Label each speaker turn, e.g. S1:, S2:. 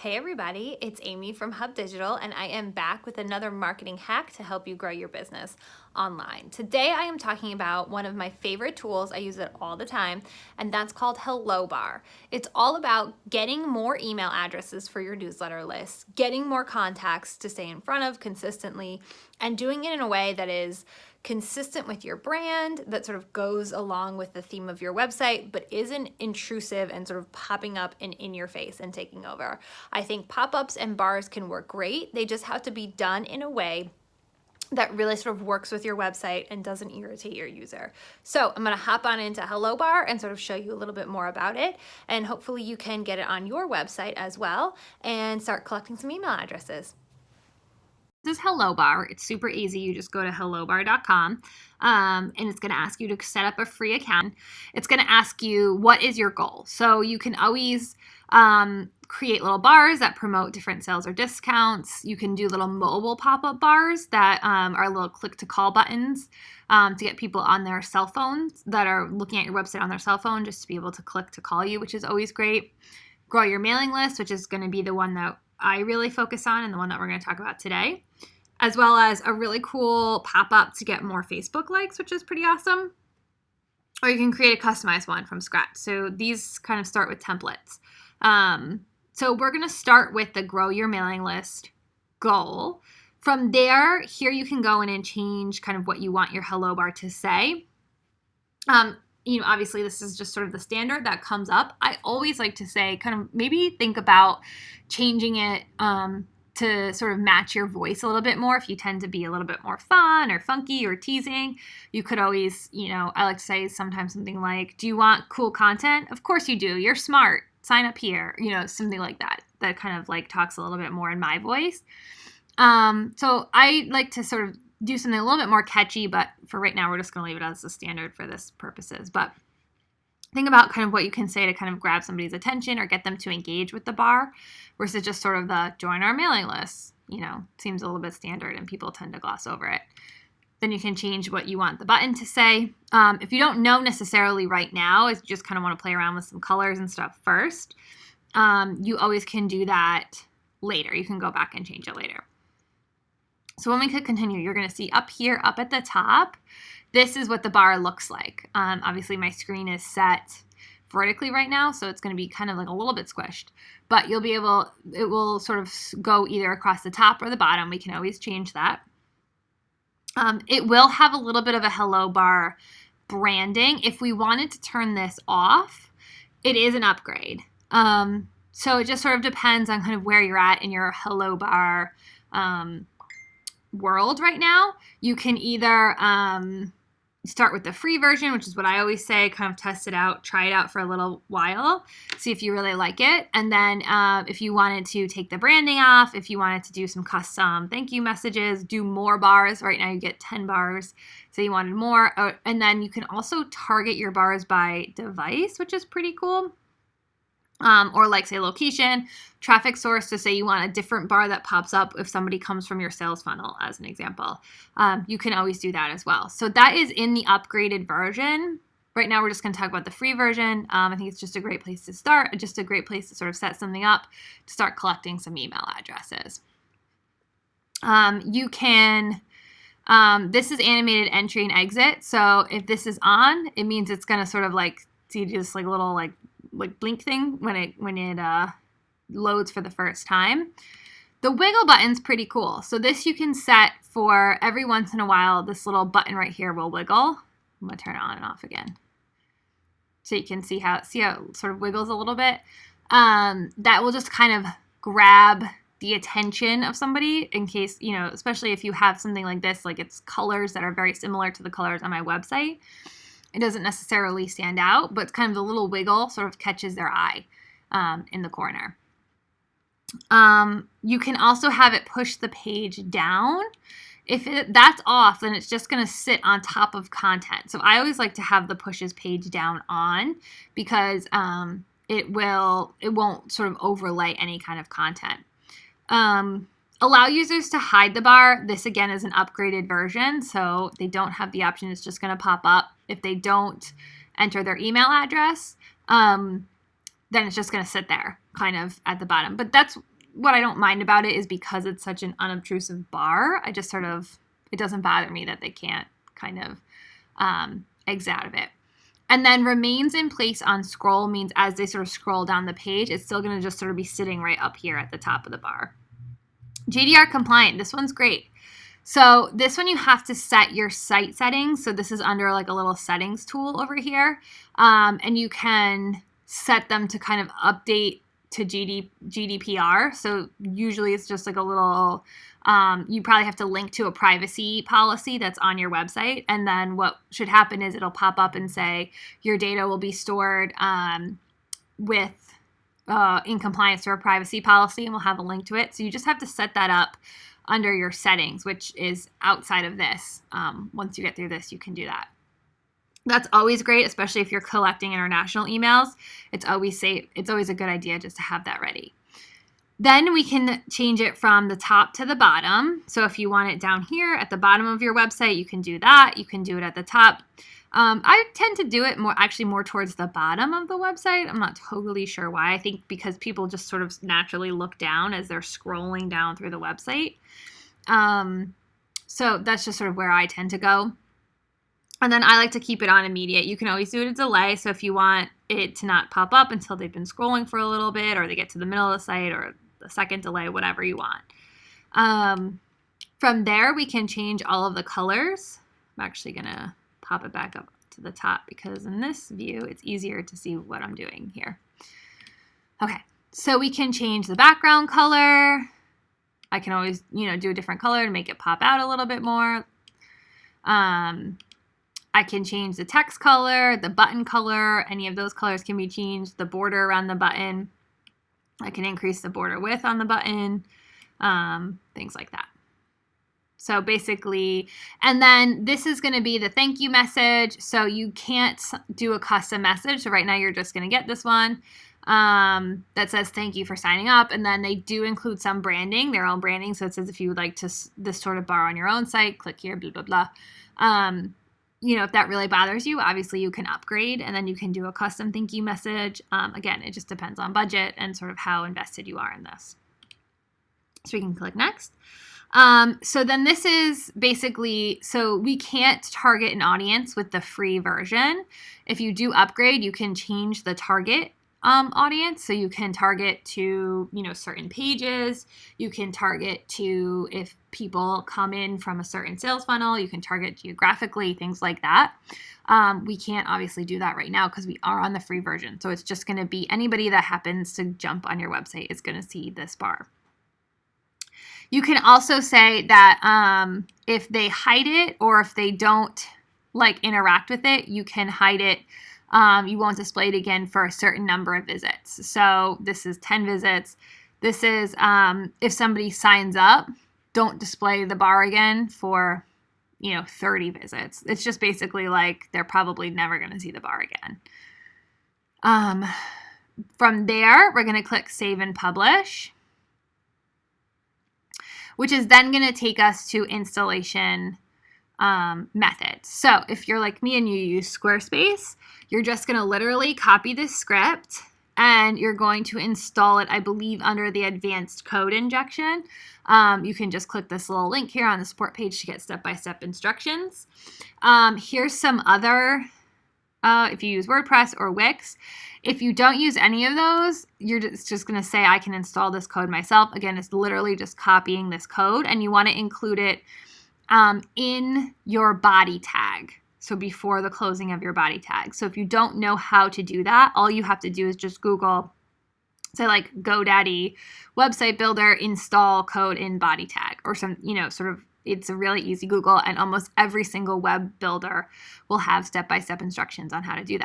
S1: Hey everybody, it's Amy from Hub Digital, and I am back with another marketing hack to help you grow your business online. Today I am talking about one of my favorite tools. I use it all the time, and that's called HelloBar. It's all about getting more email addresses for your newsletter list, getting more contacts to stay in front of consistently, and doing it in a way that is consistent with your brand, that sort of goes along with the theme of your website, but isn't intrusive and sort of popping up and in your face and taking over. I think pop-ups and bars can work great. They just have to be done in a way that really sort of works with your website and doesn't irritate your user. So I'm gonna hop on into HelloBar and sort of show you a little bit more about it, and hopefully you can get it on your website as well and start collecting some email addresses. This is HelloBar. It's super easy. You just go to hellobar.com and it's going to ask you to set up a free account. It's going to ask you, what is your goal? So you can always create little bars that promote different sales or discounts. You can do little mobile pop-up bars that are little click-to-call buttons to get people on their cell phones that are looking at your website on their cell phone just to be able to click to call you, which is always great. Grow your mailing list, which is going to be the one that I really focus on and the one that we're going to talk about today, as well as a really cool pop-up to get more Facebook likes, which is pretty awesome. Or you can create a customized one from scratch. So these kind of start with templates. So we're going to start with the grow your mailing list goal. From there, here you can go in and change kind of what you want your HelloBar to say. Obviously this is just sort of the standard that comes up. I always like to say, kind of maybe think about changing it to sort of match your voice a little bit more. If you tend to be a little bit more fun or funky or teasing, you could always, I like to say sometimes something like, do you want cool content? Of course you do. You're smart. Sign up here. Something like that. That kind of like talks a little bit more in my voice. So I like to sort of do something a little bit more catchy, but for right now, we're just going to leave it as the standard for this purposes. But think about kind of what you can say to kind of grab somebody's attention or get them to engage with the bar versus just sort of the join our mailing list, seems a little bit standard and people tend to gloss over it. Then you can change what you want the button to say. If you don't know necessarily right now, if you just kind of want to play around with some colors and stuff first, you always can do that later. You can go back and change it later. So when we could continue, you're going to see up here, up at the top, this is what the bar looks like. Obviously, my screen is set vertically right now, so it's going to be kind of like a little bit squished. But you'll be able, it will sort of go either across the top or the bottom. We can always change that. It will have a little bit of a HelloBar branding. If we wanted to turn this off, it is an upgrade. So it just sort of depends on kind of where you're at in your HelloBar world right now. You can either start with the free version, which is what I always say, kind of test it out, try it out for a little while, see if you really like it. And then if you wanted to take the branding off, if you wanted to do some custom thank you messages, do more bars. Right now you get 10 bars, so you wanted more. And then you can also target your bars by device, which is pretty cool. Or like say location, traffic source, to say you want a different bar that pops up if somebody comes from your sales funnel, as an example. You can always do that as well. So that is in the upgraded version. Right now we're just going to talk about the free version. I think it's just a great place to start, just a great place to sort of set something up to start collecting some email addresses. You can, this is animated entry and exit. So if this is on, it means it's going to sort of like see just like a little like blink thing when it loads for the first time. The wiggle button's pretty cool. So this you can set for every once in a while. This little button right here will wiggle. I'm gonna turn it on and off again, so you can see how it sort of wiggles a little bit. That will just kind of grab the attention of somebody in case, especially if you have something like this, like it's colors that are very similar to the colors on my website. It doesn't necessarily stand out, but kind of the little wiggle sort of catches their eye in the corner. You can also have it push the page down. If that's off, then it's just going to sit on top of content. So I always like to have the pushes page down on because it won't sort of overlay any kind of content. Allow users to hide the bar. This again is an upgraded version, so they don't have the option. It's just going to pop up if they don't enter their email address. Then it's just going to sit there kind of at the bottom. But that's what I don't mind about it is because it's such an unobtrusive bar, I just sort of, it doesn't bother me that they can't kind of exit out of it. And then remains in place on scroll means as they sort of scroll down the page, it's still going to just sort of be sitting right up here at the top of the bar. GDPR compliant, this one's great. So this one you have to set your site settings. So this is under like a little settings tool over here. And you can set them to kind of update to GDPR. So usually it's just like a little, you probably have to link to a privacy policy that's on your website. And then what should happen is it'll pop up and say your data will be stored with in compliance to our privacy policy, and we'll have a link to it. So you just have to set that up under your settings, which is outside of this. Once you get through this, you can do that. That's always great, especially if you're collecting international emails. It's always safe. It's always a good idea just to have that ready. Then we can change it from the top to the bottom. So if you want it down here at the bottom of your website, you can do that. You can do it at the top. I tend to do it more towards the bottom of the website. I'm not totally sure why. I think because people just sort of naturally look down as they're scrolling down through the website. So that's just sort of where I tend to go. And then I like to keep it on immediate. You can always do it a delay. So if you want it to not pop up until they've been scrolling for a little bit, or they get to the middle of the site, or the second delay, whatever you want. From there, we can change all of the colors. I'm actually going to pop it back up to the top because in this view, it's easier to see what I'm doing here. Okay, so we can change the background color. I can always, do a different color to make it pop out a little bit more. I can change the text color, the button color, any of those colors can be changed, the border around the button. I can increase the border width on the button, things like that. So basically, and then this is going to be the thank you message. So you can't do a custom message. So right now you're just going to get this one that says thank you for signing up. And then they do include some branding, their own branding. So it says if you would like this sort of bar on your own site, click here, blah, blah, blah. If that really bothers you, obviously you can upgrade and then you can do a custom thank you message. Again, it just depends on budget and sort of how invested you are in this. So we can click next. So then this is basically, so we can't target an audience with the free version. If you do upgrade, you can change the target audience. So you can target to, certain pages. You can target to if people come in from a certain sales funnel, you can target geographically, things like that. We can't obviously do that right now because we are on the free version. So it's just going to be anybody that happens to jump on your website is going to see this bar. You can also say that if they hide it or if they don't interact with it, you can hide it. You won't display it again for a certain number of visits. So this is 10 visits. This is if somebody signs up, don't display the bar again for 30 visits. It's just basically they're probably never going to see the bar again. From there, we're going to click Save and Publish, which is then going to take us to installation methods. So if you're like me and you use Squarespace, you're just going to literally copy this script and you're going to install it, I believe, under the advanced code injection. You can just click this little link here on the support page to get step-by-step instructions. Here's some other, if you use WordPress or Wix. If you don't use any of those, it's just going to say, I can install this code myself. Again, it's literally just copying this code, and you want to include it in your body tag. So before the closing of your body tag. So if you don't know how to do that, all you have to do is just Google, say GoDaddy website builder install code in body tag or some, it's a really easy Google, and almost every single web builder will have step-by-step instructions on how to do that.